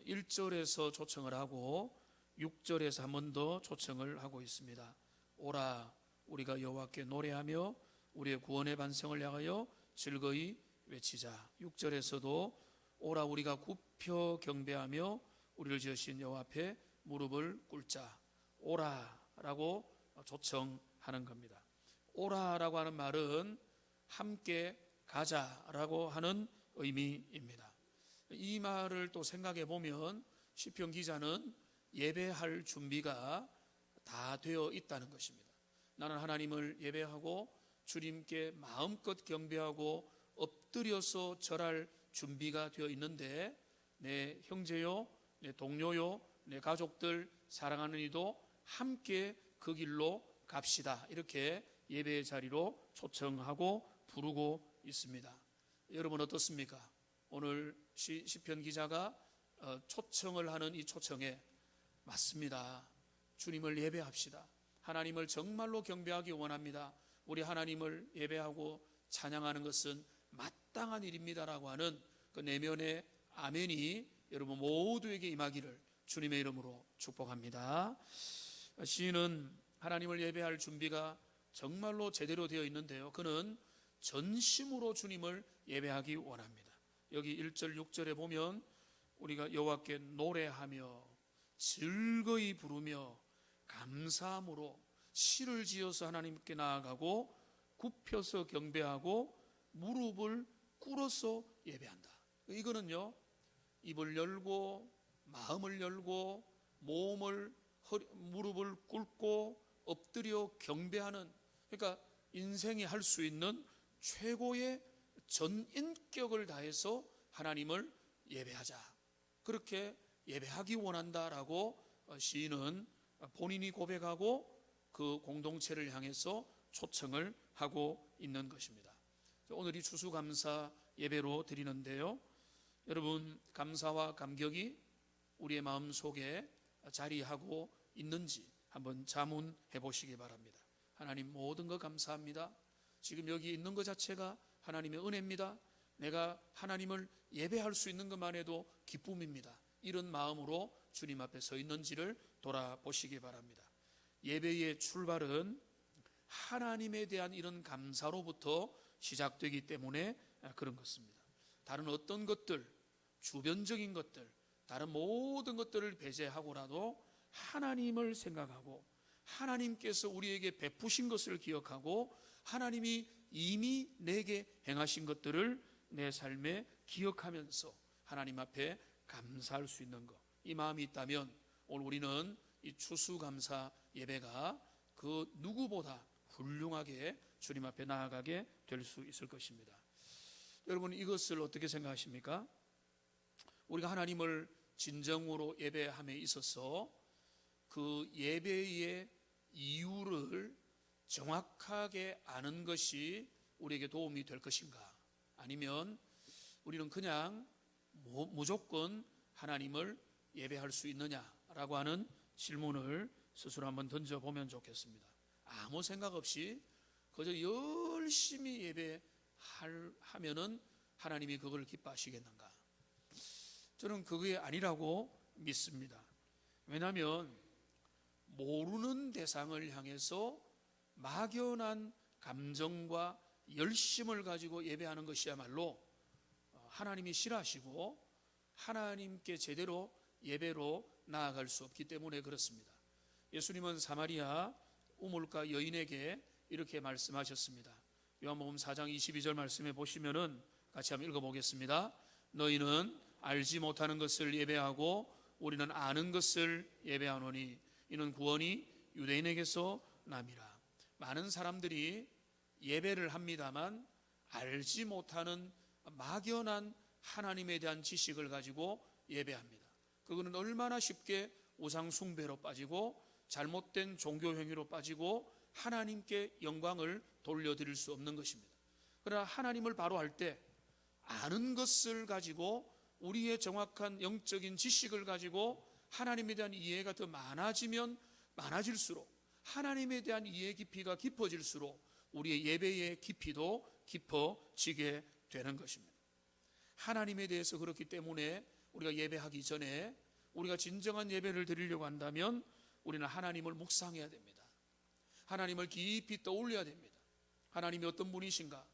1절에서 초청을 하고 6절에서 한 번 더 초청을 하고 있습니다. 오라 우리가 여호와께 노래하며 우리의 구원의 반성을 향하여 즐거이 외치자. 6절에서도 오라 우리가 굽혀 경배하며 우리를 지으신 여호와 앞에 무릎을 꿇자. 오라라고 초청하는 겁니다. 오라라고 하는 말은 함께 가자라고 하는 의미입니다. 이 말을 또 생각해 보면 시편 기자는 예배할 준비가 다 되어 있다는 것입니다. 나는 하나님을 예배하고 주님께 마음껏 경배하고 엎드려서 절할 준비가 되어 있는데 내 형제요, 내 동료요, 내 가족들, 사랑하는 이도 함께 그 길로 갑시다. 이렇게 예배의 자리로 초청하고 부르고 있습니다. 여러분 어떻습니까? 오늘 시편 기자가 초청을 하는 이 초청에 맞습니다. 주님을 예배합시다. 하나님을 정말로 경배하기 원합니다. 우리 하나님을 예배하고 찬양하는 것은 마땅한 일입니다라고 하는 그 내면의 아멘이 여러분 모두에게 임하기를 주님의 이름으로 축복합니다. 시인은 하나님을 예배할 준비가 정말로 제대로 되어 있는데요, 그는 전심으로 주님을 예배하기 원합니다. 여기 1절 6절에 보면 우리가 여호와께 노래하며 즐거이 부르며 감사함으로 시를 지어서 하나님께 나아가고 굽혀서 경배하고 무릎을 꿇어서 예배한다. 이거는요, 입을 열고 마음을 열고 몸을 무릎을 꿇고 엎드려 경배하는, 그러니까 인생이 할 수 있는 최고의 전인격을 다해서 하나님을 예배하자, 그렇게 예배하기 원한다라고 시인은 본인이 고백하고 그 공동체를 향해서 초청을 하고 있는 것입니다. 오늘 이 추수감사 예배로 드리는데요, 여러분 감사와 감격이 우리의 마음속에 자리하고 있는지 한번 자문해 보시기 바랍니다. 하나님 모든 것 감사합니다. 지금 여기 있는 것 자체가 하나님의 은혜입니다. 내가 하나님을 예배할 수 있는 것만 해도 기쁨입니다. 이런 마음으로 주님 앞에 서 있는지를 돌아보시기 바랍니다. 예배의 출발은 하나님에 대한 이런 감사로부터 시작되기 때문에 그런 것입니다. 다른 어떤 것들, 주변적인 것들, 다른 모든 것들을 배제하고라도 하나님을 생각하고 하나님께서 우리에게 베푸신 것을 기억하고 하나님이 이미 내게 행하신 것들을 내 삶에 기억하면서 하나님 앞에 감사할 수 있는 것, 이 마음이 있다면 오늘 우리는 이 추수감사 예배가 그 누구보다 훌륭하게 주님 앞에 나아가게 될 수 있을 것입니다. 여러분 이것을 어떻게 생각하십니까? 우리가 하나님을 진정으로 예배함에 있어서 그 예배의 이유를 정확하게 아는 것이 우리에게 도움이 될 것인가? 아니면 우리는 그냥 무조건 하나님을 예배할 수 있느냐라고 하는 질문을 스스로 한번 던져보면 좋겠습니다. 아무 생각 없이 그저 열심히 예배하면은 하나님이 그걸 기뻐하시겠는가? 저는 그게 아니라고 믿습니다. 왜냐하면 모르는 대상을 향해서 막연한 감정과 열심을 가지고 예배하는 것이야말로 하나님이 싫어하시고 하나님께 제대로 예배로 나아갈 수 없기 때문에 그렇습니다. 예수님은 사마리아 우물가 여인에게 이렇게 말씀하셨습니다. 요한복음 4장 22절 말씀에 보시면은 같이 한번 읽어보겠습니다. 너희는 알지 못하는 것을 예배하고 우리는 아는 것을 예배하노니 이는 구원이 유대인에게서 남이라. 많은 사람들이 예배를 합니다만 알지 못하는 막연한 하나님에 대한 지식을 가지고 예배합니다. 그거는 얼마나 쉽게 우상 숭배로 빠지고 잘못된 종교 행위로 빠지고 하나님께 영광을 돌려드릴 수 없는 것입니다. 그러나 하나님을 바로 알 때 아는 것을 가지고 우리의 정확한 영적인 지식을 가지고 하나님에 대한 이해가 더 많아지면 많아질수록 하나님에 대한 이해 깊이가 깊어질수록 우리의 예배의 깊이도 깊어지게 되는 것입니다. 하나님에 대해서 그렇기 때문에 우리가 예배하기 전에 우리가 진정한 예배를 드리려고 한다면 우리는 하나님을 묵상해야 됩니다. 하나님을 깊이 떠올려야 됩니다. 하나님이 어떤 분이신가?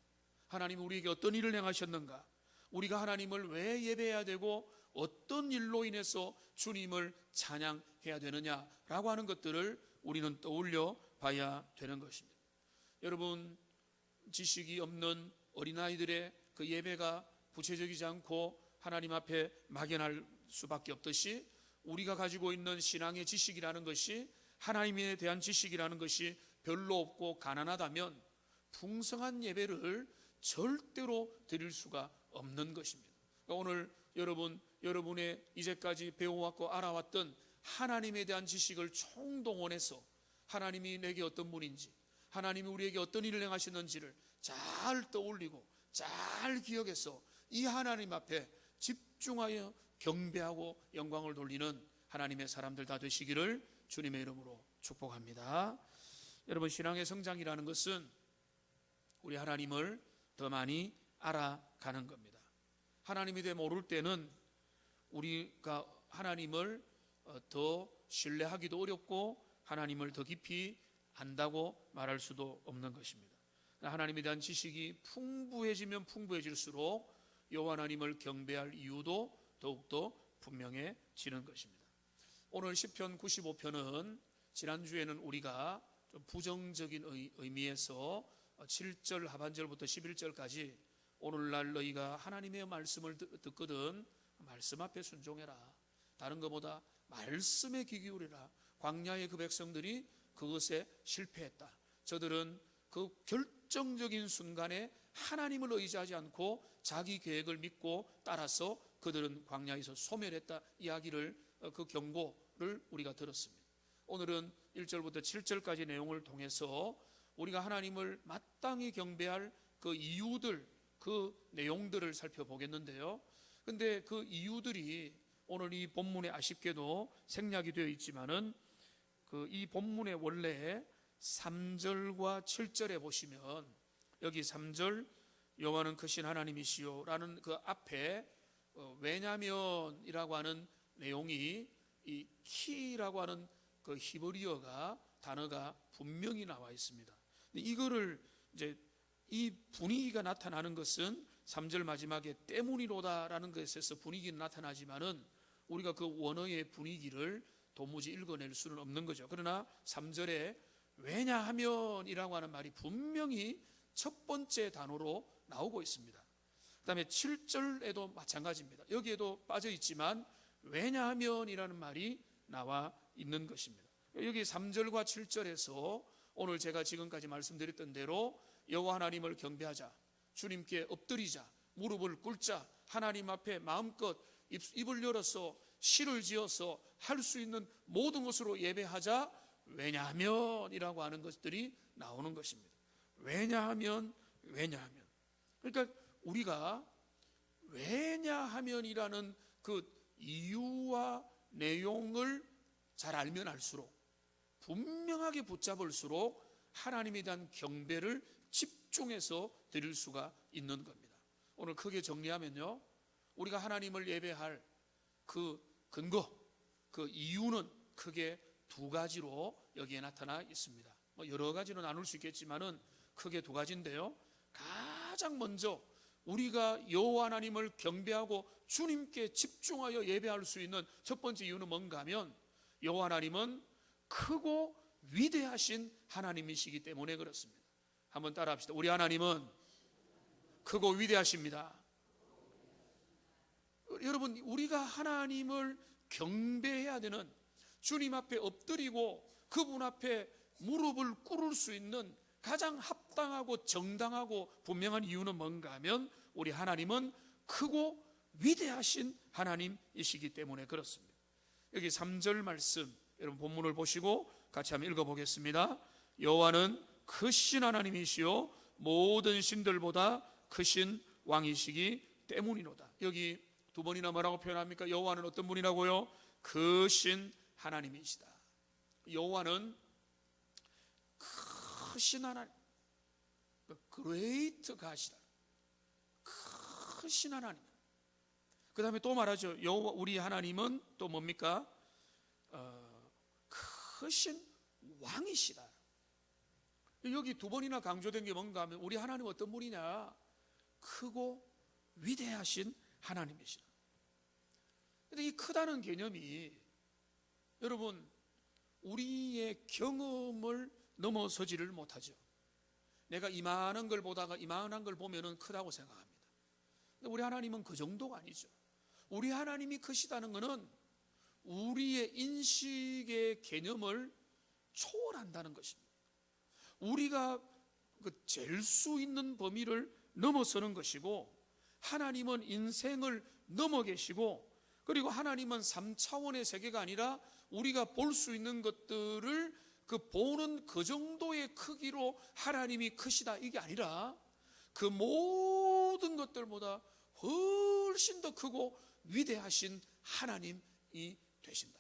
하나님이 우리에게 어떤 일을 행하셨는가? 우리가 하나님을 왜 예배해야 되고 어떤 일로 인해서 주님을 찬양해야 되느냐라고 하는 것들을 우리는 떠올려 봐야 되는 것입니다. 여러분, 지식이 없는 어린아이들의 그 예배가 구체적이지 않고 하나님 앞에 막연할 수밖에 없듯이 우리가 가지고 있는 신앙의 지식이라는 것이, 하나님에 대한 지식이라는 것이 별로 없고 가난하다면 풍성한 예배를 절대로 드릴 수가 없는 것입니다. 오늘 여러분의 이제까지 배워왔고 알아왔던 하나님에 대한 지식을 총동원해서 하나님이 내게 어떤 분인지, 하나님이 우리에게 어떤 일을 행하시는지를 잘 떠올리고 잘 기억해서 이 하나님 앞에 집중하여 경배하고 영광을 돌리는 하나님의 사람들 다 되시기를 주님의 이름으로 축복합니다. 여러분, 신앙의 성장이라는 것은 우리 하나님을 더 많이 알아가는 겁니다. 하나님에 대해 모를 때는 우리가 하나님을 더 신뢰하기도 어렵고 하나님을 더 깊이 안다고 말할 수도 없는 것입니다. 하나님에 대한 지식이 풍부해지면 풍부해질수록 여호와 하나님을 경배할 이유도 더욱더 분명해지는 것입니다. 오늘 시편 95편은 지난주에는 우리가 좀 부정적인 의미에서 7절 하반절부터 11절까지 오늘날 너희가 하나님의 말씀을 듣거든 말씀 앞에 순종해라. 다른 것보다 말씀에 귀 기울이라. 광야의 그 백성들이 그것에 실패했다. 저들은 그 결정적인 순간에 하나님을 의지하지 않고 자기 계획을 믿고 따라서 그들은 광야에서 소멸했다. 이야기를, 그 경고를 우리가 들었습니다. 오늘은 1절부터 7절까지 내용을 통해서 우리가 하나님을 마땅히 경배할 그 이유들, 그 내용들을 살펴보겠는데요. 근데 그 이유들이 오늘 이 본문에 아쉽게도 생략이 되어 있지만은 이 본문의 원래 3절과 7절에 보시면 여기 3절 여호와는 크신 하나님이시요 라는 그 앞에 왜냐면이라고 하는 내용이 이 키라고 하는 그 히브리어가 단어가 분명히 나와 있습니다. 이거를 이제 이 분위기가 나타나는 것은 3절 마지막에 때문이로다라는 것에서 분위기는 나타나지만은 우리가 그 원어의 분위기를 도무지 읽어낼 수는 없는 거죠. 그러나 3절에 왜냐하면이라고 하는 말이 분명히 첫 번째 단어로 나오고 있습니다. 그 다음에 7절에도 마찬가지입니다. 여기에도 빠져 있지만 왜냐하면이라는 말이 나와 있는 것입니다. 여기 3절과 7절에서 오늘 제가 지금까지 말씀드렸던 대로 여호와 하나님을 경배하자, 주님께 엎드리자, 무릎을 꿇자, 하나님 앞에 마음껏 입을 열어서 시를 지어서 할 수 있는 모든 것으로 예배하자. 왜냐하면이라고 하는 것들이 나오는 것입니다. 왜냐하면 그러니까 우리가 왜냐하면이라는 그 이유와 내용을 잘 알면 알수록, 분명하게 붙잡을수록 하나님에 대한 경배를 집중해서 드릴 수가 있는 겁니다. 오늘 크게 정리하면요, 우리가 하나님을 예배할 그 근거, 그 이유는 크게 두 가지로 여기에 나타나 있습니다. 여러 가지로 나눌 수 있겠지만은 크게 두 가지인데요. 가장 먼저 우리가 여호와 하나님을 경배하고 주님께 집중하여 예배할 수 있는 첫 번째 이유는 뭔가 하면 여호와 하나님은 크고 위대하신 하나님이시기 때문에 그렇습니다. 한번 따라 합시다. 우리 하나님은 크고 위대하십니다. 여러분, 우리가 하나님을 경배해야 되는, 주님 앞에 엎드리고 그분 앞에 무릎을 꿇을 수 있는 가장 합당하고 정당하고 분명한 이유는 뭔가 하면 우리 하나님은 크고 위대하신 하나님이시기 때문에 그렇습니다. 여기 3절 말씀, 여러분 본문을 보시고 같이 한번 읽어보겠습니다. 여호와는 크신 하나님이시요 모든 신들보다 크신 왕이시기 때문이로다. 여기 두 번이나 뭐라고 표현합니까? 여호와는 어떤 분이라고요? 크신 하나님이시다. 여호와는 크신 하나님, 그레이트 가시다. 크신 하나님. 그 다음에 또 말하죠. 여호와 우리 하나님은 또 뭡니까? 크신 왕이시다. 여기 두 번이나 강조된 게 뭔가 하면 우리 하나님 어떤 분이냐? 크고 위대하신 하나님이시다. 근데 이 크다는 개념이 여러분 우리의 경험을 넘어서지를 못하죠. 내가 이만한 걸 보다가 이만한 걸 보면은 크다고 생각합니다. 근데 우리 하나님은 그 정도가 아니죠. 우리 하나님이 크시다는 것은 우리의 인식의 개념을 초월한다는 것입니다. 우리가 잴 수 있는 범위를 넘어서는 것이고, 하나님은 인생을 넘어 계시고, 그리고 하나님은 3차원의 세계가 아니라 우리가 볼 수 있는 것들을 보는 그 정도의 크기로 하나님이 크시다, 이게 아니라 그 모든 것들보다 훨씬 더 크고 위대하신 하나님이 되신다.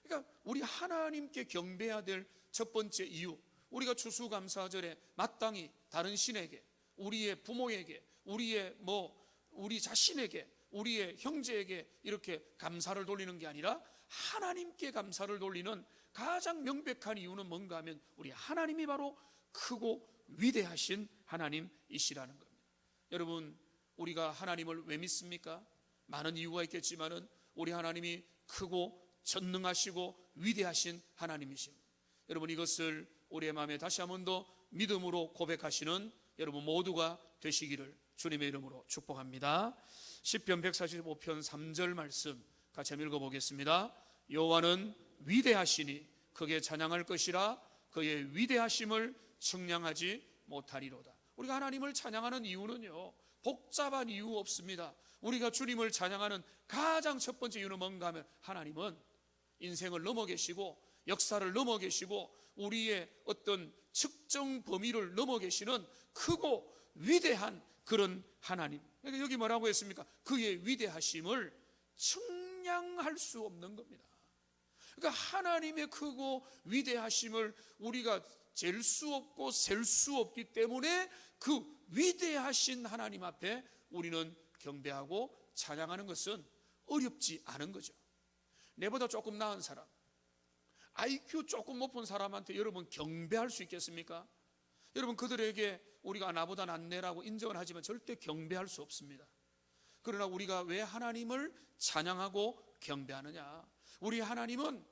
그러니까 우리 하나님께 경배해야 될 첫 번째 이유, 우리가 추수감사절에 마땅히 다른 신에게, 우리의 부모에게, 우리 자신에게, 우리의 형제에게 이렇게 감사를 돌리는 게 아니라 하나님께 감사를 돌리는 가장 명백한 이유는 뭔가 하면 우리 하나님이 바로 크고 위대하신 하나님이시라는 겁니다. 여러분, 우리가 하나님을 왜 믿습니까? 많은 이유가 있겠지만은 우리 하나님이 크고 전능하시고 위대하신 하나님이십니다. 여러분, 이것을 우리의 마음에 다시 한 번 더 믿음으로 고백하시는 여러분 모두가 되시기를 주님의 이름으로 축복합니다. 시편 145편 3절 말씀 같이 한번 읽어보겠습니다. 여호와는 위대하시니 크게 찬양할 것이라 그의 위대하심을 측량하지 못하리로다. 우리가 하나님을 찬양하는 이유는요, 복잡한 이유 없습니다. 우리가 주님을 찬양하는 가장 첫 번째 이유는 뭔가 하면 하나님은 인생을 넘어 계시고 역사를 넘어 계시고 우리의 어떤 측정 범위를 넘어 계시는 크고 위대한 그런 하나님. 그러니까 여기 뭐라고 했습니까? 그의 위대하심을 측량할 수 없는 겁니다. 그러니까 하나님의 크고 위대하심을 우리가 잴 수 없고 셀 수 없기 때문에 그 위대하신 하나님 앞에 우리는 경배하고 찬양하는 것은 어렵지 않은 거죠. 내보다 조금 나은 사람, IQ 조금 높은 사람한테 여러분 경배할 수 있겠습니까? 여러분, 그들에게 우리가 나보다 낫네라고 인정을 하지만 절대 경배할 수 없습니다. 그러나 우리가 왜 하나님을 찬양하고 경배하느냐? 우리 하나님은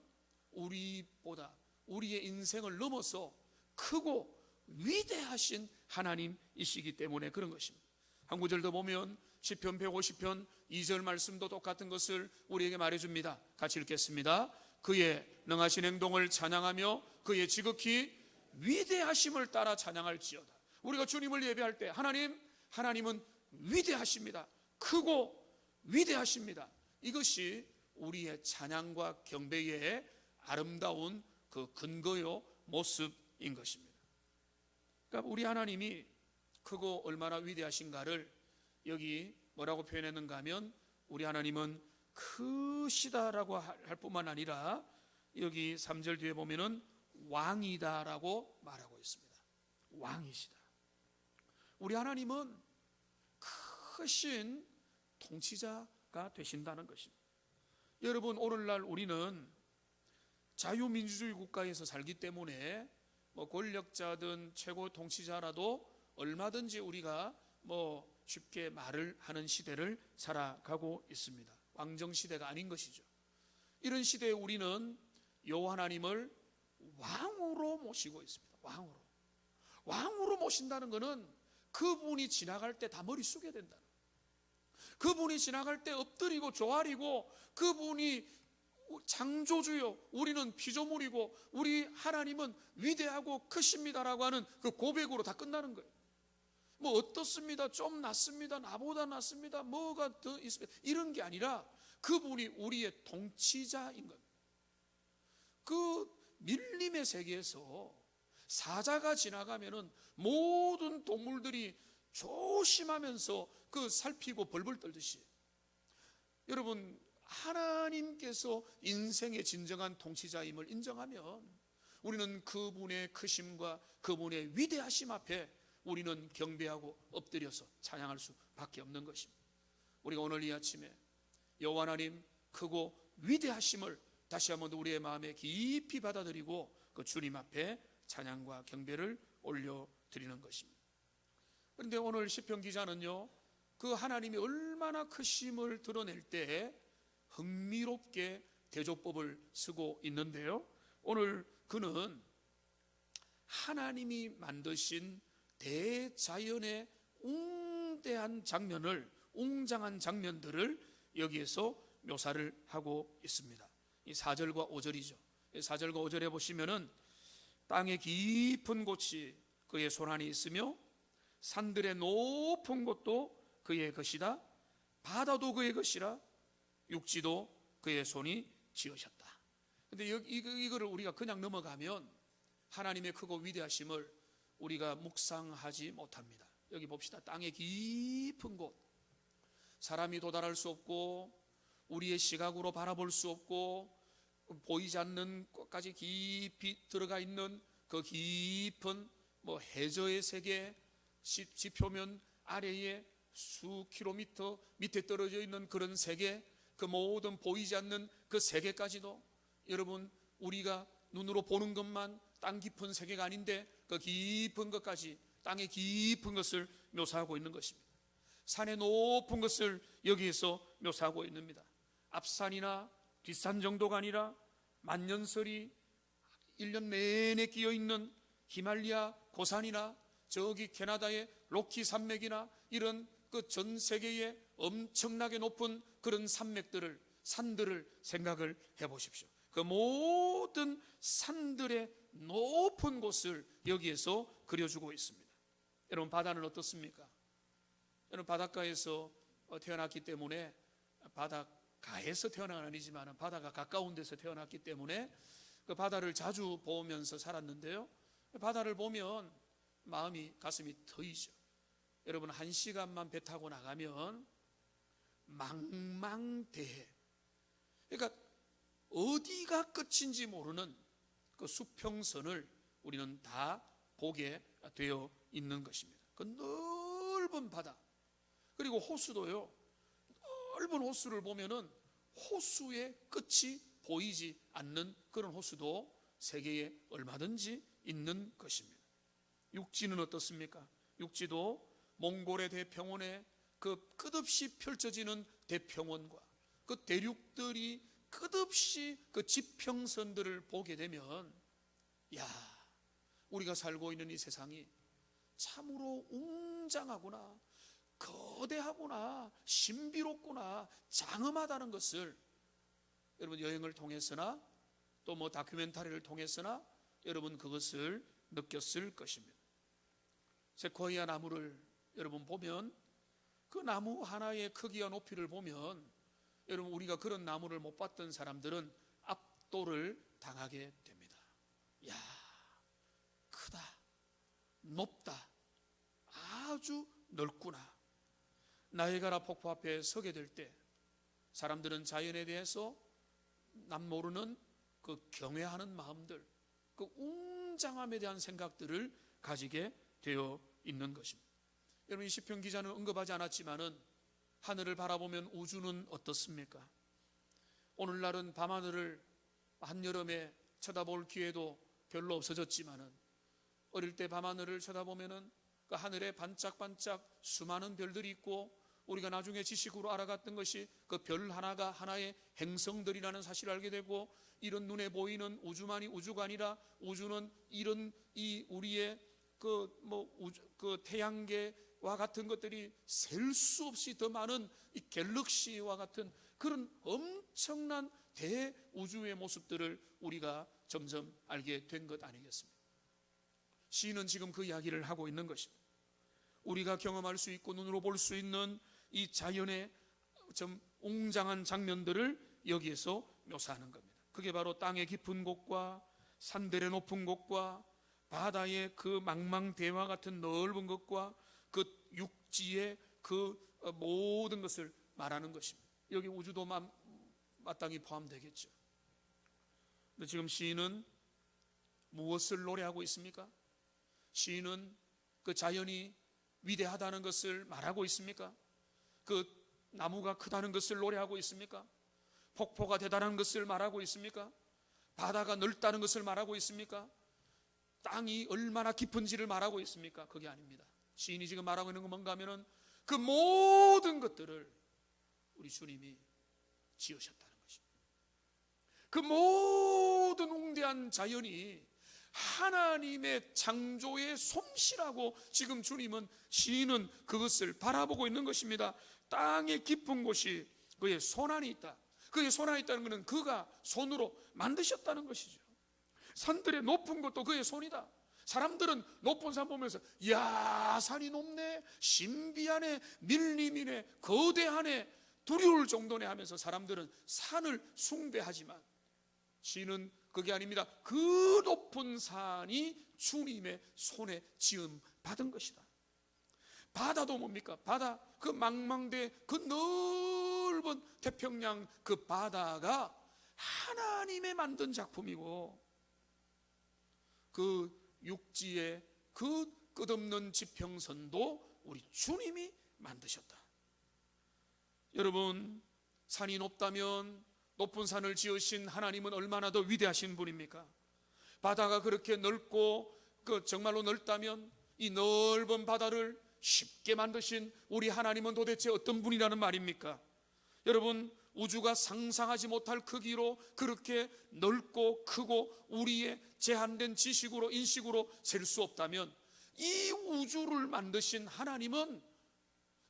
우리보다 우리의 인생을 넘어서 크고 위대하신 하나님이시기 때문에 그런 것입니다. 한 구절 더 보면 시편 150편 2절 말씀도 똑같은 것을 우리에게 말해줍니다. 같이 읽겠습니다. 그의 능하신 행동을 찬양하며 그의 지극히 위대하심을 따라 찬양할지어다. 우리가 주님을 예배할 때 하나님은 위대하십니다. 크고 위대하십니다. 이것이 우리의 찬양과 경배의 아름다운 그 근거요 모습인 것입니다. 그러니까 우리 하나님이 크고 얼마나 위대하신가를 여기 뭐라고 표현했는가 하면 우리 하나님은 크시다라고 할 뿐만 아니라 여기 3절 뒤에 보면은 왕이다라고 말하고 있습니다. 왕이시다. 우리 하나님은 크신 통치자가 되신다는 것입니다. 여러분, 오늘날 우리는 자유민주주의 국가에서 살기 때문에 권력자든 최고 통치자라도 얼마든지 우리가 쉽게 말을 하는 시대를 살아가고 있습니다. 왕정시대가 아닌 것이죠. 이런 시대에 우리는 여호와 하나님을 왕으로 모시고 있습니다. 왕으로 모신다는 것은 그분이 지나갈 때 다 머리 숙여야 된다. 그분이 지나갈 때 엎드리고 조아리고, 그분이 창조주요 우리는 피조물이고 우리 하나님은 위대하고 크십니다라고 하는 그 고백으로 다 끝나는 거예요. 어떻습니다, 좀 낫습니다, 나보다 낫습니다, 뭐가 더 있습니다, 이런 게 아니라 그분이 우리의 통치자인 겁니다. 그 밀림의 세계에서 사자가 지나가면은 모든 동물들이 조심하면서 살피고 벌벌 떨듯이, 여러분, 하나님께서 인생의 진정한 통치자임을 인정하면 우리는 그분의 크심과 그분의 위대하심 앞에 우리는 경배하고 엎드려서 찬양할 수밖에 없는 것입니다. 우리가 오늘 이 아침에 여호와 하나님 크고 위대하심을 다시 한번 우리의 마음에 깊이 받아들이고 그 주님 앞에 찬양과 경배를 올려드리는 것입니다. 그런데 오늘 시편 기자는요, 그 하나님이 얼마나 크심을 드러낼 때 흥미롭게 대조법을 쓰고 있는데요, 오늘 그는 하나님이 만드신 대자연의 웅대한 장면을, 웅장한 장면들을 여기에서 묘사를 하고 있습니다. 이 4절과 5절이죠. 4절과 5절에 보시면은 땅의 깊은 곳이 그의 손안에 있으며 산들의 높은 곳도 그의 것이다. 바다도 그의 것이라 육지도 그의 손이 지으셨다. 근데 이거를 우리가 그냥 넘어가면 하나님의 크고 위대하심을 우리가 묵상하지 못합니다. 여기 봅시다. 땅의 깊은 곳, 사람이 도달할 수 없고 우리의 시각으로 바라볼 수 없고 보이지 않는 곳까지 깊이 들어가 있는 그 깊은 해저의 세계, 지표면 아래에 수 킬로미터 밑에 떨어져 있는 그런 세계, 그 모든 보이지 않는 그 세계까지도, 여러분 우리가 눈으로 보는 것만 땅 깊은 세계가 아닌데 그 깊은 것까지, 땅의 깊은 것을 묘사하고 있는 것입니다. 산의 높은 것을 여기에서 묘사하고 있습니다. 앞산이나 뒷산 정도가 아니라 만년설이 1년 내내 끼어있는 히말리아 고산이나 저기 캐나다의 로키 산맥이나 이런 그 전 세계의 엄청나게 높은 그런 산들을 생각을 해보십시오. 그 모든 산들의 높은 곳을 여기에서 그려주고 있습니다. 여러분, 바다는 어떻습니까? 여러분, 바닷가에서 태어났기 때문에, 바닷가에서 태어난 건 아니지만 바다가 가까운 데서 태어났기 때문에 그 바다를 자주 보면서 살았는데요, 바다를 보면 마음이, 가슴이 터이죠. 여러분, 1시간만 배 타고 나가면 망망대해, 그러니까 어디가 끝인지 모르는 그 수평선을 우리는 다 보게 되어 있는 것입니다. 그 넓은 바다, 그리고 호수도요, 넓은 호수를 보면은 호수의 끝이 보이지 않는 그런 호수도 세계에 얼마든지 있는 것입니다. 육지는 어떻습니까? 육지도 몽골의 대평원에 그 끝없이 펼쳐지는 대평원과 그 대륙들이 끝없이 그 지평선들을 보게 되면, 야, 우리가 살고 있는 이 세상이 참으로 웅장하구나, 거대하구나, 신비롭구나, 장엄하다는 것을 여러분 여행을 통해서나 또 다큐멘터리를 통해서나 여러분 그것을 느꼈을 것입니다. 세코이아 나무를 여러분 보면, 그 나무 하나의 크기와 높이를 보면 여러분, 우리가 그런 나무를 못 봤던 사람들은 압도를 당하게 됩니다. 야, 크다, 높다, 아주 넓구나. 나이아가라 폭포 앞에 서게 될 때 사람들은 자연에 대해서 남 모르는 그 경외하는 마음들, 그 웅장함에 대한 생각들을 가지게 되어 있는 것입니다. 여러분, 이 시편 기자는 언급하지 않았지만은 하늘을 바라보면 우주는 어떻습니까? 오늘날은 밤하늘을 한여름에 쳐다볼 기회도 별로 없어졌지만은 어릴 때 밤하늘을 쳐다보면은 그 하늘에 반짝반짝 수많은 별들이 있고, 우리가 나중에 지식으로 알아갔던 것이 그 별 하나가 하나의 행성들이라는 사실을 알게 되고, 이런 눈에 보이는 우주만이 우주가 아니라 우주는 이런 이 우리의 그 태양계와 같은 것들이 셀 수 없이 더 많은 이 갤럭시와 같은 그런 엄청난 대우주의 모습들을 우리가 점점 알게 된 것 아니겠습니까? 시인은 지금 그 이야기를 하고 있는 것입니다. 우리가 경험할 수 있고 눈으로 볼 수 있는 이 자연의 좀 웅장한 장면들을 여기에서 묘사하는 겁니다. 그게 바로 땅의 깊은 곳과 산들의 높은 곳과 바다의 그 망망대해와 같은 넓은 것과 그 육지의 그 모든 것을 말하는 것입니다. 여기 우주도 마땅히 포함되겠죠. 근데 지금 시인은 무엇을 노래하고 있습니까? 시인은 그 자연이 위대하다는 것을 말하고 있습니까? 그 나무가 크다는 것을 노래하고 있습니까? 폭포가 대단한 것을 말하고 있습니까? 바다가 넓다는 것을 말하고 있습니까? 땅이 얼마나 깊은지를 말하고 있습니까? 그게 아닙니다. 시인이 지금 말하고 있는 건 뭔가 하면은 그 모든 것들을 우리 주님이 지으셨다는 것입니다. 그 모든 웅대한 자연이 하나님의 창조의 솜씨라고 지금 주님은, 시인은 그것을 바라보고 있는 것입니다. 땅의 깊은 곳이 그의 손안에 있다. 그의 손안에 있다는 것은 그가 손으로 만드셨다는 것이죠. 산들의 높은 것도 그의 손이다. 사람들은 높은 산 보면서 야, 산이 높네, 신비하네, 밀림이네, 거대하네, 두려울 정도네 하면서 사람들은 산을 숭배하지만 시인은 그게 아닙니다. 그 높은 산이 주님의 손에 지음 받은 것이다. 바다도 뭡니까? 바다, 그 망망대, 그 넓은 태평양 그 바다가 하나님의 만든 작품이고, 그 육지의 그 끝없는 지평선도 우리 주님이 만드셨다. 여러분, 산이 높다면 높은 산을 지으신 하나님은 얼마나 더 위대하신 분입니까? 바다가 그렇게 넓고 정말로 넓다면 이 넓은 바다를 쉽게 만드신 우리 하나님은 도대체 어떤 분이라는 말입니까? 여러분, 우주가 상상하지 못할 크기로 그렇게 넓고 크고 우리의 제한된 지식으로, 인식으로 셀 수 없다면 이 우주를 만드신 하나님은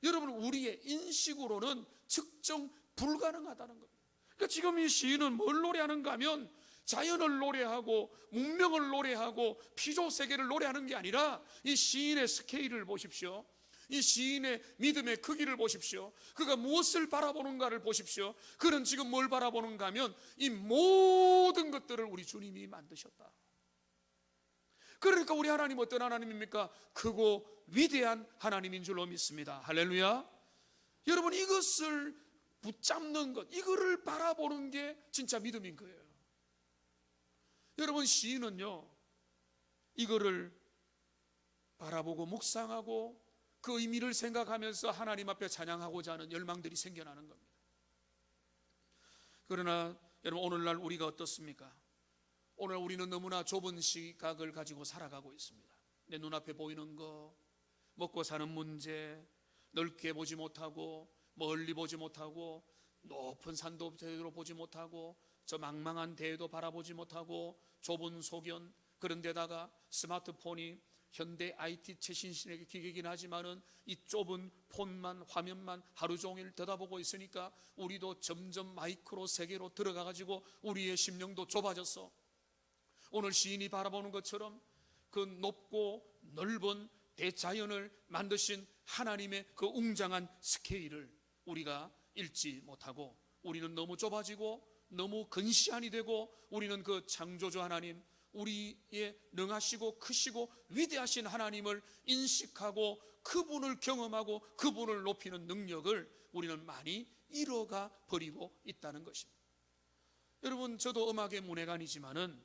여러분 우리의 인식으로는 측정 불가능하다는 겁니다. 그러니까 지금 이 시인은 뭘 노래하는가 하면 자연을 노래하고 문명을 노래하고 피조 세계를 노래하는 게 아니라 이 시인의 스케일을 보십시오. 이 시인의 믿음의 크기를 보십시오. 그가 무엇을 바라보는가를 보십시오. 그는 지금 뭘 바라보는가 하면 이 모든 것들을 우리 주님이 만드셨다. 그러니까 우리 하나님 어떤 하나님입니까? 크고 위대한 하나님인 줄로 믿습니다. 할렐루야. 여러분, 이것을 붙잡는 것, 이거를 바라보는 게 진짜 믿음인 거예요. 여러분, 시인은요 이거를 바라보고 묵상하고 그 의미를 생각하면서 하나님 앞에 찬양하고자 하는 열망들이 생겨나는 겁니다. 그러나 여러분, 오늘날 우리가 어떻습니까? 오늘 우리는 너무나 좁은 시각을 가지고 살아가고 있습니다. 내 눈앞에 보이는 거, 먹고 사는 문제, 넓게 보지 못하고 멀리 보지 못하고 높은 산도 제대로 보지 못하고 저 망망한 대해도 바라보지 못하고 좁은 소견, 그런데다가 스마트폰이 현대 IT 최신식의 기계이긴 하지만은 이 좁은 폰만, 화면만 하루 종일 들여다보고 있으니까 우리도 점점 마이크로 세계로 들어가 가지고 우리의 심령도 좁아졌어. 오늘 시인이 바라보는 것처럼 그 높고 넓은 대자연을 만드신 하나님의 그 웅장한 스케일을 우리가 읽지 못하고 우리는 너무 좁아지고 너무 근시안이 되고 우리는 그 창조주 하나님, 우리의 능하시고 크시고 위대하신 하나님을 인식하고 그분을 경험하고 그분을 높이는 능력을 우리는 많이 잃어가 버리고 있다는 것입니다. 여러분, 저도 음악의 문외간이지만은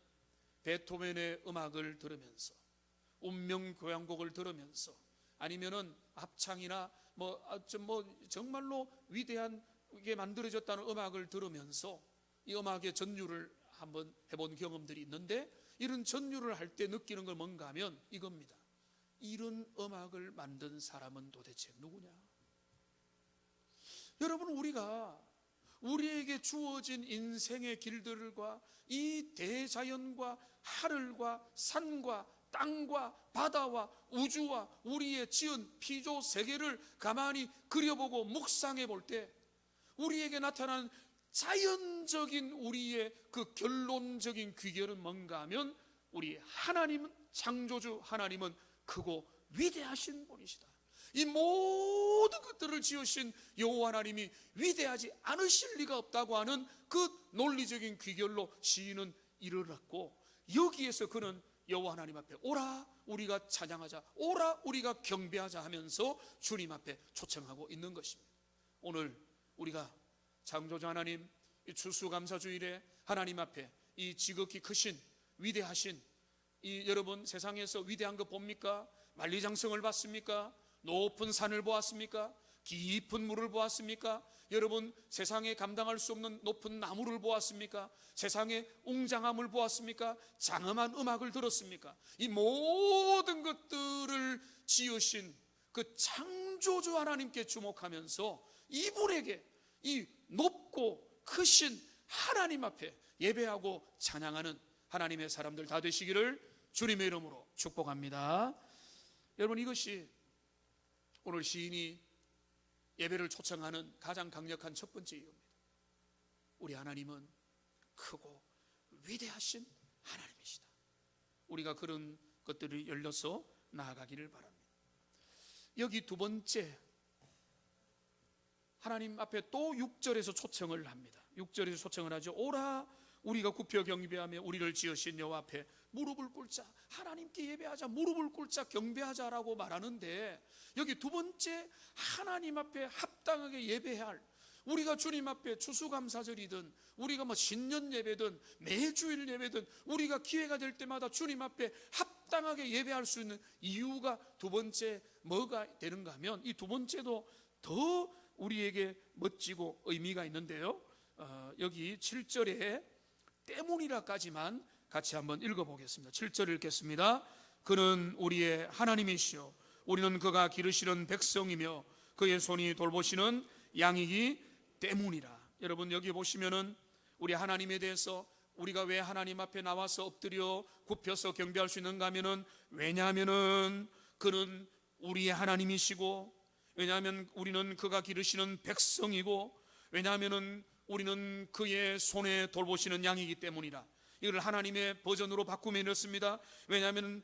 베토벤의 음악을 들으면서, 운명교향곡을 들으면서, 아니면은 합창이나 정말로 위대하게 만들어졌다는 음악을 들으면서 이 음악의 전율을 한번 해본 경험들이 있는데, 이런 전율을 할 때 느끼는 건 뭔가 하면 이겁니다. 이런 음악을 만든 사람은 도대체 누구냐? 여러분, 우리에게 주어진 인생의 길들과 이 대자연과 하늘과 산과 땅과 바다와 우주와 우리의 지은 피조 세계를 가만히 그려보고 묵상해 볼 때 우리에게 나타나는 자연적인 우리의 그 결론적인 귀결은 뭔가 하면 우리 하나님은, 창조주 하나님은 크고 위대하신 분이시다. 이 모든 것들을 지으신 여호와 하나님이 위대하지 않으실 리가 없다고 하는 그 논리적인 귀결로 시인은 이르렀고, 여기에서 그는 여호와 하나님 앞에 오라 우리가 찬양하자, 오라 우리가 경배하자 하면서 주님 앞에 초청하고 있는 것입니다. 오늘 우리가 창조주 하나님 이 추수감사주일에 하나님 앞에 이 지극히 크신 위대하신 이 여러분 세상에서 위대한 거 봅니까? 만리장성을 봤습니까? 높은 산을 보았습니까? 깊은 물을 보았습니까? 여러분, 세상에 감당할 수 없는 높은 나무를 보았습니까? 세상의 웅장함을 보았습니까? 장엄한 음악을 들었습니까? 이 모든 것들을 지으신 그 창조주 하나님께 주목하면서 이분에게, 이 높고 크신 하나님 앞에 예배하고 찬양하는 하나님의 사람들 다 되시기를 주님의 이름으로 축복합니다. 여러분, 이것이 오늘 시인이 예배를 초청하는 가장 강력한 첫 번째 이유입니다. 우리 하나님은 크고 위대하신 하나님이시다. 우리가 그런 것들을 열려서 나아가기를 바랍니다. 여기 두 번째, 하나님 앞에 또 6절에서 초청을 합니다. 6절에서 초청을 하죠. 오라 우리가 굽혀 경배하며 우리를 지으신 여호와 앞에 무릎을 꿇자. 하나님께 예배하자, 무릎을 꿇자, 경배하자라고 말하는데, 여기 두 번째, 하나님 앞에 합당하게 예배해야 할, 우리가 주님 앞에 추수감사절이든 우리가 신년 예배든 매주일 예배든 우리가 기회가 될 때마다 주님 앞에 합당하게 예배할 수 있는 이유가 두 번째 뭐가 되는가 하면, 이 두 번째도 더 우리에게 멋지고 의미가 있는데요, 여기 7절에 때문이라까지만 같이 한번 읽어보겠습니다. 7절 읽겠습니다. 그는 우리의 하나님이시요 우리는 그가 기르시는 백성이며 그의 손이 돌보시는 양이기 때문이라. 여러분, 여기 보시면은 우리 하나님에 대해서 우리가 왜 하나님 앞에 나와서 엎드려 굽혀서 경배할 수 있는가 하면은, 왜냐하면은 그는 우리의 하나님이시고, 왜냐하면 우리는 그가 기르시는 백성이고, 왜냐하면은 우리는 그의 손에 돌보시는 양이기 때문이라. 이걸 하나님의 버전으로 바꾸면 이렇습니다. 왜냐하면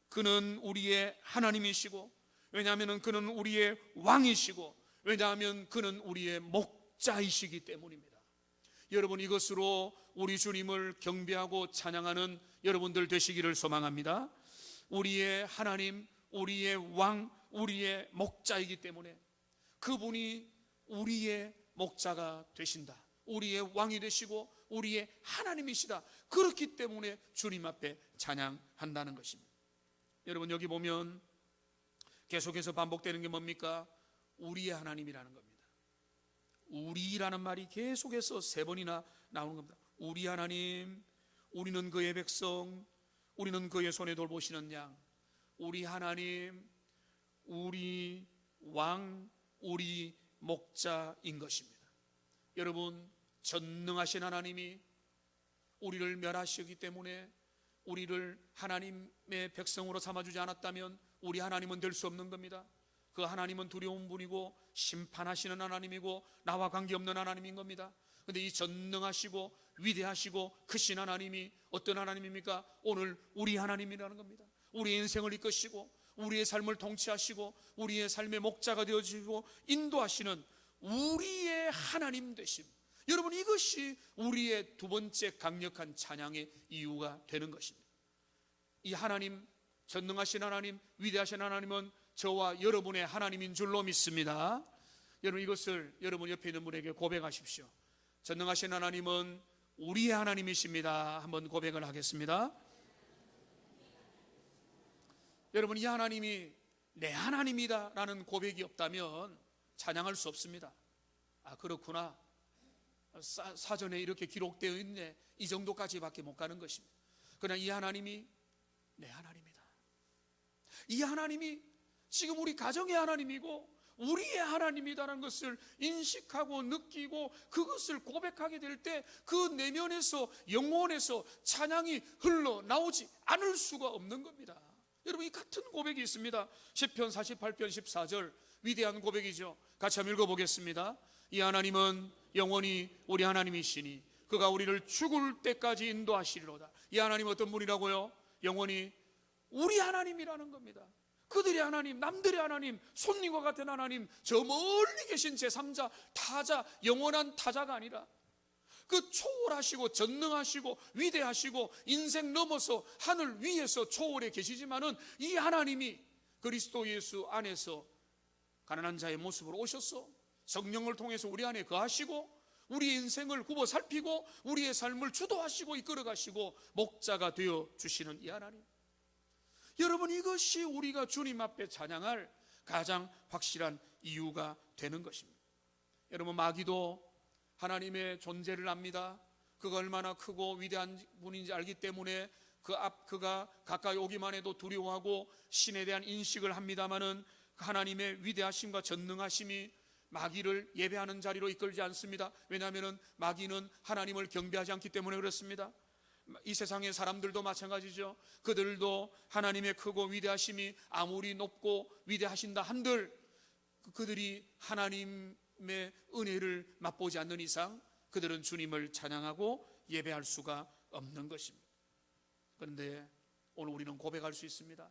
그는 우리의 하나님이시고, 왜냐하면 그는 우리의 왕이시고, 왜냐하면 그는 우리의 목자이시기 때문입니다. 여러분, 이것으로 우리 주님을 경배하고 찬양하는 여러분들 되시기를 소망합니다. 우리의 하나님, 우리의 왕, 우리의 목자이기 때문에 그분이 우리의 목자가 되신다, 우리의 왕이 되시고 우리의 하나님이시다. 그렇기 때문에 주님 앞에 찬양한다는 것입니다. 여러분, 여기 보면 계속해서 반복되는 게 뭡니까? 우리의 하나님이라는 겁니다. 우리라는 말이 계속해서 3번이나 나오는 겁니다. 우리 하나님, 우리는 그의 백성, 우리는 그의 손에 돌보시는 양. 우리 하나님, 우리 왕, 우리 목자인 것입니다. 여러분, 전능하신 하나님이 우리를 멸하시기 때문에 우리를 하나님의 백성으로 삼아주지 않았다면 우리 하나님은 될 수 없는 겁니다. 그 하나님은 두려운 분이고 심판하시는 하나님이고 나와 관계없는 하나님인 겁니다. 그런데 이 전능하시고 위대하시고 크신 하나님이 어떤 하나님입니까? 오늘 우리 하나님이라는 겁니다. 우리의 인생을 이끄시고 우리의 삶을 통치하시고 우리의 삶의 목자가 되어주시고 인도하시는 우리의 하나님 되심. 여러분, 이것이 우리의 두 번째 강력한 찬양의 이유가 되는 것입니다. 이 하나님, 전능하신 하나님, 위대하신 하나님은 저와 여러분의 하나님인 줄로 믿습니다. 여러분, 이것을 여러분 옆에 있는 분에게 고백하십시오. 전능하신 하나님은 우리의 하나님이십니다. 한번 고백을 하겠습니다. 여러분, 이 하나님이 내 하나님이다 라는 고백이 없다면 찬양할 수 없습니다. 아, 그렇구나, 사전에 이렇게 기록되어 있네, 이 정도까지밖에 못 가는 것입니다. 그러나 이 하나님이 내 하나님이다, 이 하나님이 지금 우리 가정의 하나님이고 우리의 하나님이다라는 것을 인식하고 느끼고 그것을 고백하게 될 때 그 내면에서, 영혼에서 찬양이 흘러나오지 않을 수가 없는 겁니다. 여러분, 이 같은 고백이 있습니다. 시편 48편 14절, 위대한 고백이죠. 같이 한번 읽어보겠습니다. 이 하나님은 영원히 우리 하나님이시니 그가 우리를 죽을 때까지 인도하시리로다. 이 하나님 어떤 분이라고요? 영원히 우리 하나님이라는 겁니다. 그들의 하나님, 남들의 하나님, 손님과 같은 하나님, 저 멀리 계신 제3자, 타자, 영원한 타자가 아니라 그 초월하시고 전능하시고 위대하시고 인생 넘어서 하늘 위에서 초월해 계시지만은 이 하나님이 그리스도 예수 안에서 가난한 자의 모습으로 오셔서 성령을 통해서 우리 안에 거하시고 우리의 인생을 굽어 살피고 우리의 삶을 주도하시고 이끌어 가시고 목자가 되어 주시는 이 하나님. 여러분, 이것이 우리가 주님 앞에 찬양할 가장 확실한 이유가 되는 것입니다. 여러분, 마귀도 하나님의 존재를 압니다. 그가 얼마나 크고 위대한 분인지 알기 때문에 그가 가까이 오기만 해도 두려워하고 신에 대한 인식을 합니다마는 하나님의 위대하심과 전능하심이 마귀를 예배하는 자리로 이끌지 않습니다. 왜냐하면 마귀는 하나님을 경배하지 않기 때문에 그렇습니다. 이 세상의 사람들도 마찬가지죠. 그들도 하나님의 크고 위대하심이 아무리 높고 위대하신다 한들 그들이 하나님의 은혜를 맛보지 않는 이상 그들은 주님을 찬양하고 예배할 수가 없는 것입니다. 그런데 오늘 우리는 고백할 수 있습니다.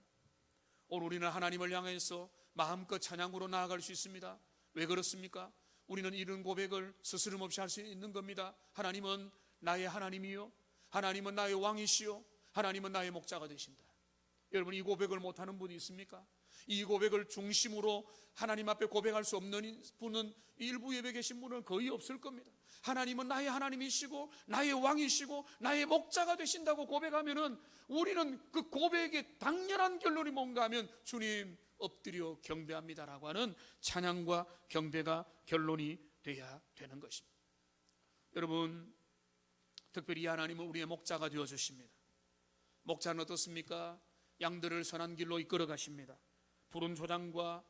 오늘 우리는 하나님을 향해서 마음껏 찬양으로 나아갈 수 있습니다. 왜 그렇습니까? 우리는 이런 고백을 스스럼 없이 할 수 있는 겁니다. 하나님은 나의 하나님이요, 하나님은 나의 왕이시요, 하나님은 나의 목자가 되신다. 여러분, 이 고백을 못하는 분이 있습니까? 이 고백을 중심으로 하나님 앞에 고백할 수 없는 분은, 일부 예배 계신 분은 거의 없을 겁니다. 하나님은 나의 하나님이시고 나의 왕이시고 나의 목자가 되신다고 고백하면은 우리는 그 고백의 당연한 결론이 뭔가 하면 주님 엎드려 경배합니다라고 하는 찬양과 경배가 결론이 돼야 되는 것입니다. 여러분, 특별히 하나님은 우리의 목자가 되어 주십니다. 목자는 어떻습니까? 양들을 선한 길로 이끌어 가십니다. 푸른 초장과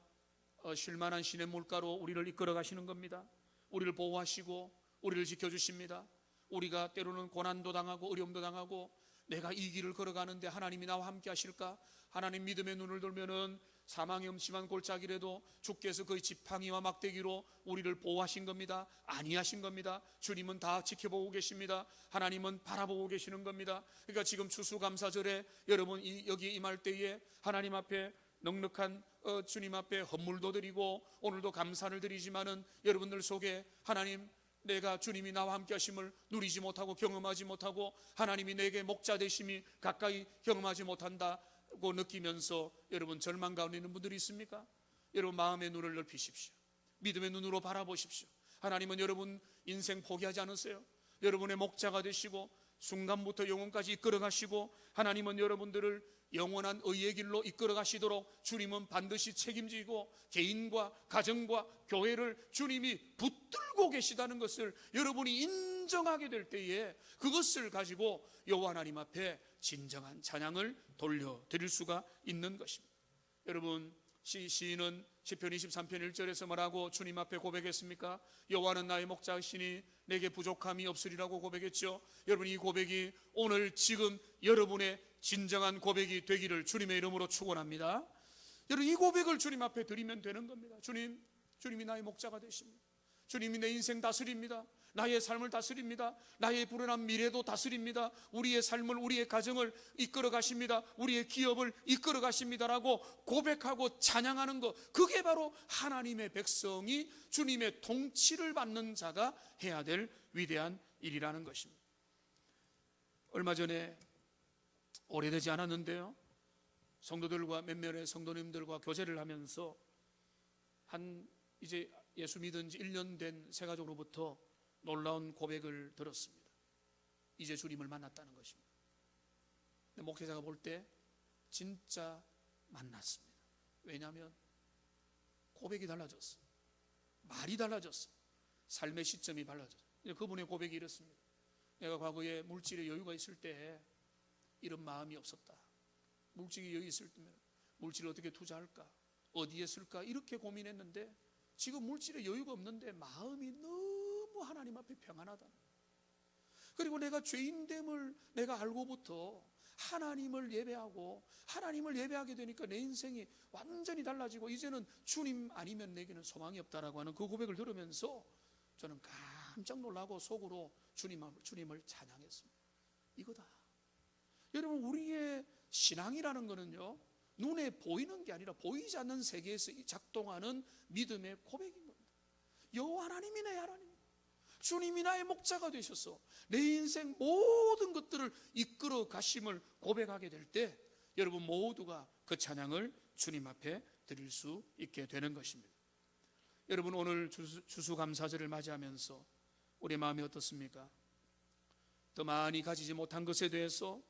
쉴만한 시냇물가로 우리를 이끌어 가시는 겁니다. 우리를 보호하시고 우리를 지켜주십니다. 우리가 때로는 고난도 당하고 어려움도 당하고 내가 이 길을 걸어가는데 하나님이 나와 함께 하실까? 하나님 믿음의 눈을 돌면은 사망의 음침한 골짜기라도 주께서 그의 지팡이와 막대기로 우리를 보호하신 겁니다. 아니하신 겁니다. 주님은 다 지켜보고 계십니다. 하나님은 바라보고 계시는 겁니다. 그러니까 지금 추수감사절에 여러분 여기 임할 때에 하나님 앞에 넉넉한 주님 앞에 헌물도 드리고 오늘도 감사를 드리지만은 여러분들 속에 하나님, 내가 주님이 나와 함께 하심을 누리지 못하고 경험하지 못하고 하나님이 내게 목자 되심이 가까이 경험하지 못한다고 느끼면서 여러분 절망 가운데 있는 분들이 있습니까? 여러분, 마음의 눈을 넓히십시오. 믿음의 눈으로 바라보십시오. 하나님은 여러분 인생 포기하지 않으세요. 여러분의 목자가 되시고 순간부터 영혼까지 이끌어 가시고 하나님은 여러분들을 영원한 의의 길로 이끌어 가시도록 주님은 반드시 책임지고 개인과 가정과 교회를 주님이 붙들고 계시다는 것을 여러분이 인정하게 될 때에 그것을 가지고 여호와 하나님 앞에 진정한 찬양을 돌려드릴 수가 있는 것입니다. 여러분, 시인은 시편 23편 1절에서 뭐라고 주님 앞에 고백했습니까? 여호와는 나의 목자시니 내게 부족함이 없으리라고 고백했죠. 여러분, 이 고백이 오늘 지금 여러분의 진정한 고백이 되기를 주님의 이름으로 축원합니다. 여러분, 이 고백을 주님 앞에 드리면 되는 겁니다. 주님이 나의 목자가 되십니다. 주님이 내 인생 다스립니다. 나의 삶을 다스립니다. 나의 불안한 미래도 다스립니다. 우리의 삶을, 우리의 가정을 이끌어 가십니다. 우리의 기업을 이끌어 가십니다라고 고백하고 찬양하는 것, 그게 바로 하나님의 백성이 주님의 통치를 받는 자가 해야 될 위대한 일이라는 것입니다. 얼마 전에 오래되지 않았는데요, 성도들과 몇몇의 성도님들과 교제를 하면서 이제 예수 믿은 지 1년 된 새 가족으로부터 놀라운 고백을 들었습니다. 이제 주님을 만났다는 것입니다. 근데 목회자가 볼 때 진짜 만났습니다. 왜냐하면 고백이 달라졌어. 말이 달라졌어. 삶의 시점이 달라졌어. 그분의 고백이 이렇습니다. 내가 과거에 물질에 여유가 있을 때 이런 마음이 없었다. 물질이 여유 있을 때면 물질을 어떻게 투자할까? 어디에 쓸까? 이렇게 고민했는데 지금 물질에 여유가 없는데 마음이 너무 하나님 앞에 평안하다. 그리고 내가 죄인됨을 내가 알고부터 하나님을 예배하고 하나님을 예배하게 되니까 내 인생이 완전히 달라지고 이제는 주님 아니면 내게는 소망이 없다라고 하는 그 고백을 들으면서 저는 깜짝 놀라고 속으로 주님을 찬양했습니다. 이거다. 여러분, 우리의 신앙이라는 거는요, 눈에 보이는 게 아니라 보이지 않는 세계에서 작동하는 믿음의 고백인 겁니다. 여호와 하나님이 내 하나님, 주님이 나의 목자가 되셔서 내 인생 모든 것들을 이끌어 가심을 고백하게 될 때 여러분 모두가 그 찬양을 주님 앞에 드릴 수 있게 되는 것입니다. 여러분, 오늘 추수감사절을 맞이하면서 우리 마음이 어떻습니까? 더 많이 가지지 못한 것에 대해서,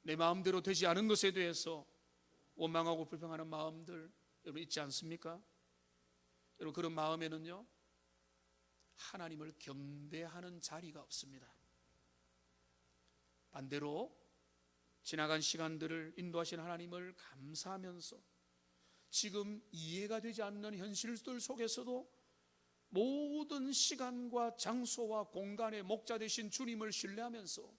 내 마음대로 되지 않은 것에 대해서 원망하고 불평하는 마음들, 여러분 있지 않습니까? 여러분 그런 마음에는요 하나님을 경배하는 자리가 없습니다. 반대로 지나간 시간들을 인도하신 하나님을 감사하면서 지금 이해가 되지 않는 현실들 속에서도 모든 시간과 장소와 공간의 목자 되신 주님을 신뢰하면서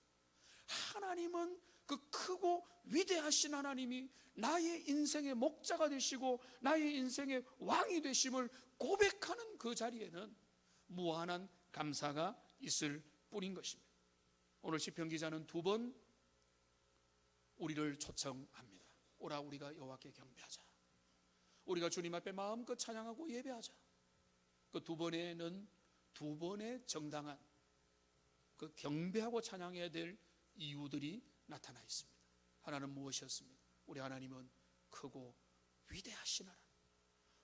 하나님은 그 크고 위대하신 하나님이 나의 인생의 목자가 되시고 나의 인생의 왕이 되심을 고백하는 그 자리에는 무한한 감사가 있을 뿐인 것입니다. 오늘 시편 기자는 두 번 우리를 초청합니다. 오라 우리가 여호와께 경배하자. 우리가 주님 앞에 마음껏 찬양하고 예배하자. 그 두 번에는 두 번의 정당한 그 경배하고 찬양해야 될 이유들이 나타나 있습니다. 하나는 무엇이었습니까? 우리 하나님은 크고 위대하신 하나님.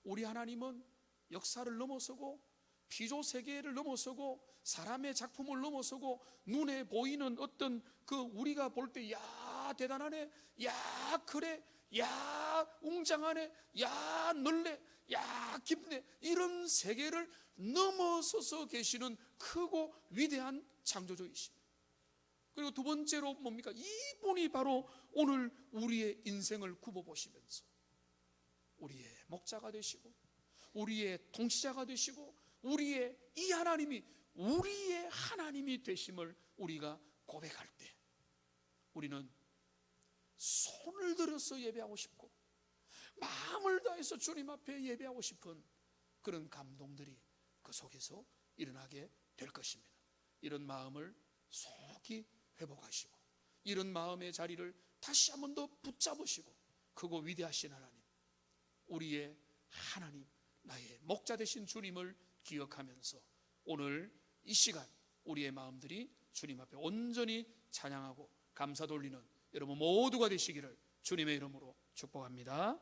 우리 하나님은 역사를 넘어서고 피조 세계를 넘어서고 사람의 작품을 넘어서고 눈에 보이는 어떤 그 우리가 볼 때 야 대단하네, 야 그래, 야 웅장하네, 야 넓네, 야 깊네, 이런 세계를 넘어서서 계시는 크고 위대한 창조주이십니다. 그리고 두 번째로 뭡니까? 이분이 바로 오늘 우리의 인생을 굽어보시면서 우리의 목자가 되시고 우리의 통치자가 되시고 우리의 이 하나님이 우리의 하나님이 되심을 우리가 고백할 때 우리는 손을 들어서 예배하고 싶고 마음을 다해서 주님 앞에 예배하고 싶은 그런 감동들이 그 속에서 일어나게 될 것입니다. 이런 마음을 속히 회복하시고 이런 마음의 자리를 다시 한 번 더 붙잡으시고 크고 위대하신 하나님, 우리의 하나님, 나의 목자 되신 주님을 기억하면서 오늘 이 시간 우리의 마음들이 주님 앞에 온전히 찬양하고 감사 돌리는 여러분 모두가 되시기를 주님의 이름으로 축복합니다.